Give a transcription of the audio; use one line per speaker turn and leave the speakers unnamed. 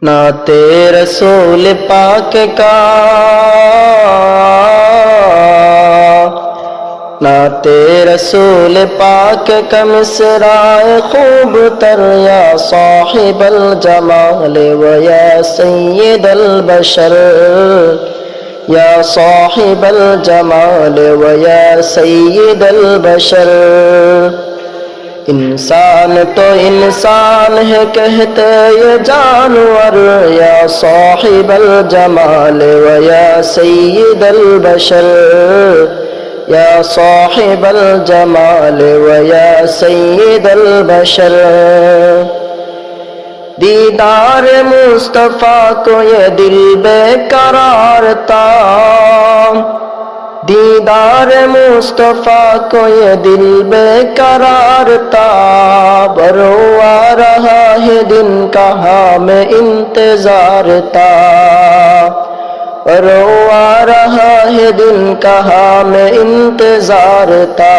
नाते रसूल पाक का नाते रसूल पाक का मिसराए खूब तर या साहिबल जमाल व या सय्यदल बशर या साहिबल जमाल व या सय्यदल बशर। इंसान तो इंसान है कहते ये जानवर या साहिबल जमाल व या सय्यदल बशर या साहिबल जमाल व या सय्यदल बशर। दीदार मुस्तफा को ये दिल बेकरार था, दीदार मुस्तफा को ये दिल बेकरार था। बरो आ रहा है दिन कहाँ में इंतजार था, बरो आ रहा है दिन कहाँ में इंतजार था।